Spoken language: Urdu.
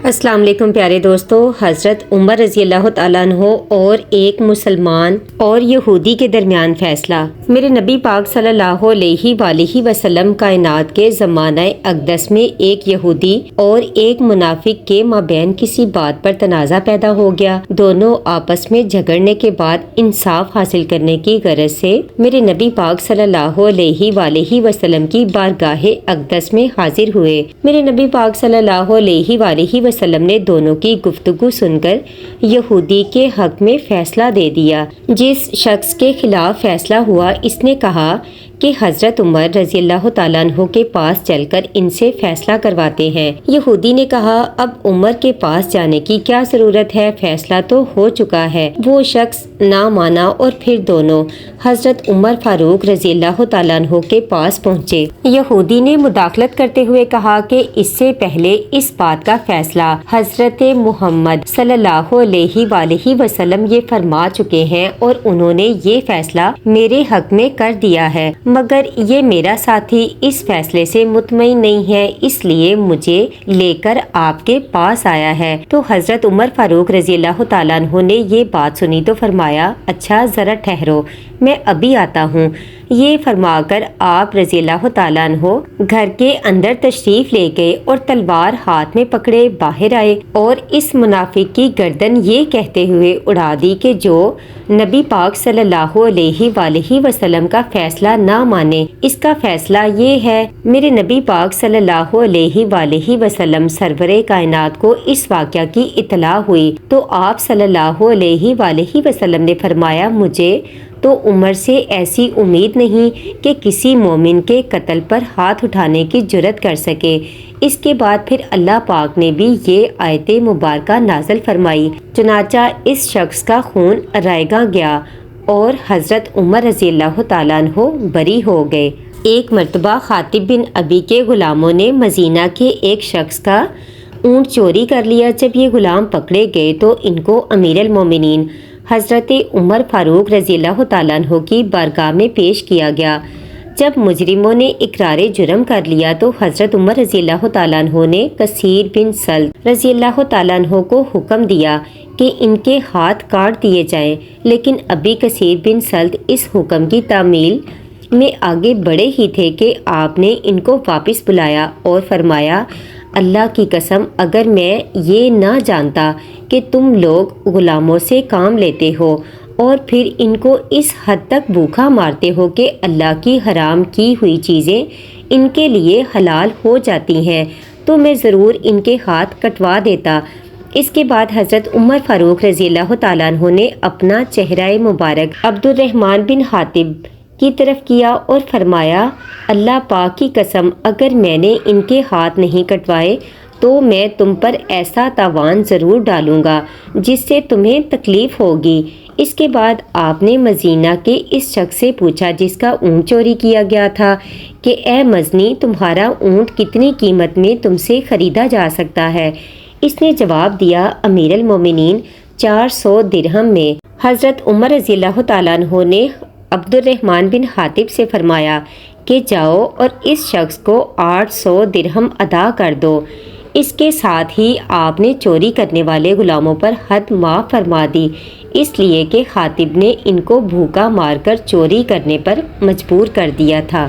السلام علیکم پیارے دوستو، حضرت عمر رضی اللہ تعالیٰ عنہ اور ایک مسلمان اور یہودی کے درمیان فیصلہ۔ میرے نبی پاک صلی اللہ علیہ وآلہ وسلم کائنات کے زمانہ اقدس میں ایک یہودی اور ایک منافق کے مابین کسی بات پر تنازع پیدا ہو گیا۔ دونوں آپس میں جھگڑنے کے بعد انصاف حاصل کرنے کی غرض سے میرے نبی پاک صلی اللہ علیہ وآلہ وسلم کی بارگاہ اقدس میں حاضر ہوئے۔ میرے نبی پاک صلی اللہ علیہ وآلہ وسلم نے دونوں کی گفتگو سن کر یہودی کے حق میں فیصلہ دے دیا۔ جس شخص کے خلاف فیصلہ ہوا اس نے کہا کہ حضرت عمر رضی اللہ تعالیٰ عنہ کے پاس چل کر ان سے فیصلہ کرواتے ہیں۔ یہودی نے کہا اب عمر کے پاس جانے کی کیا ضرورت ہے، فیصلہ تو ہو چکا ہے۔ وہ شخص نہ مانا اور پھر دونوں حضرت عمر فاروق رضی اللہ تعالیٰ عنہ کے پاس پہنچے۔ یہودی نے مداخلت کرتے ہوئے کہا کہ اس سے پہلے اس بات کا فیصلہ حضرت محمد صلی اللہ علیہ وآلہ وسلم یہ فرما چکے ہیں اور انہوں نے یہ فیصلہ میرے حق میں کر دیا ہے، مگر یہ میرا ساتھی اس فیصلے سے مطمئن نہیں ہے، اس لیے مجھے لے کر آپ کے پاس آیا ہے۔ تو حضرت عمر فاروق رضی اللہ تعالیٰ عنہ نے یہ بات سنی تو فرمایا اچھا ذرا ٹھہرو، میں ابھی آتا ہوں۔ یہ فرما کر آپ رضی اللہ تعالیٰ عنہ گھر کے اندر تشریف لے گئے اور تلوار ہاتھ میں پکڑے باہر آئے اور اس منافق کی گردن یہ کہتے ہوئے اڑا دی کہ جو نبی پاک صلی اللہ علیہ وآلہ وسلم کا فیصلہ نہ مانے، اس کا فیصلہ یہ ہے۔ میرے نبی پاک صلی اللہ علیہ وآلہ وسلم سرور کائنات کو اس واقعہ کی اطلاع ہوئی تو آپ صلی اللہ علیہ وآلہ وسلم نے فرمایا مجھے تو عمر سے ایسی امید نہیں کہ کسی مومن کے قتل پر ہاتھ اٹھانے کی جرت کر سکے۔ اس کے بعد پھر اللہ پاک نے بھی یہ آیت مبارکہ نازل فرمائی، چنانچہ اس شخص کا خون رائگاں گیا اور حضرت عمر رضی اللہ تعالیٰ عنہ بری ہو گئے۔ ایک مرتبہ خاطب بن ابی کے غلاموں نے مدینہ کے ایک شخص کا اونٹ چوری کر لیا۔ جب یہ غلام پکڑے گئے تو ان کو امیر المومنین حضرت عمر فاروق رضی اللہ تعالیٰ عنہ کی بارگاہ میں پیش کیا گیا۔ جب مجرموں نے اقرار جرم کر لیا تو حضرت عمر رضی اللہ تعالیٰ عنہ نے کثیر بن سلط رضی اللہ تعالیٰ عنہ کو حکم دیا کہ ان کے ہاتھ کاٹ دیے جائیں، لیکن ابھی کثیر بن سلط اس حکم کی تعمیل میں آگے بڑھے ہی تھے کہ آپ نے ان کو واپس بلایا اور فرمایا اللہ کی قسم اگر میں یہ نہ جانتا کہ تم لوگ غلاموں سے کام لیتے ہو اور پھر ان کو اس حد تک بھوکا مارتے ہو کہ اللہ کی حرام کی ہوئی چیزیں ان کے لیے حلال ہو جاتی ہیں تو میں ضرور ان کے ہاتھ کٹوا دیتا۔ اس کے بعد حضرت عمر فاروق رضی اللہ تعالیٰ عنہ نے اپنا چہرہ مبارک عبد الرحمن بن حاتب کی طرف کیا اور فرمایا اللہ پاک کی قسم اگر میں نے ان کے ہاتھ نہیں کٹوائے تو میں تم پر ایسا تاوان ضرور ڈالوں گا جس سے تمہیں تکلیف ہوگی۔ اس کے بعد آپ نے مدینہ کے اس شخص سے پوچھا جس کا اونٹ چوری کیا گیا تھا کہ اے مزنی تمہارا اونٹ کتنی قیمت میں تم سے خریدا جا سکتا ہے؟ اس نے جواب دیا امیر المومنین 400 درہم میں۔ حضرت عمر رضی اللہ تعالیٰ عنہ نے عبد الرحمن بن حاتب سے فرمایا کہ جاؤ اور اس شخص کو 800 درہم ادا کر دو۔ اس کے ساتھ ہی آپ نے چوری کرنے والے غلاموں پر حد معاف فرما دی، اس لیے کہ خاطب نے ان کو بھوکا مار کر چوری کرنے پر مجبور کر دیا تھا۔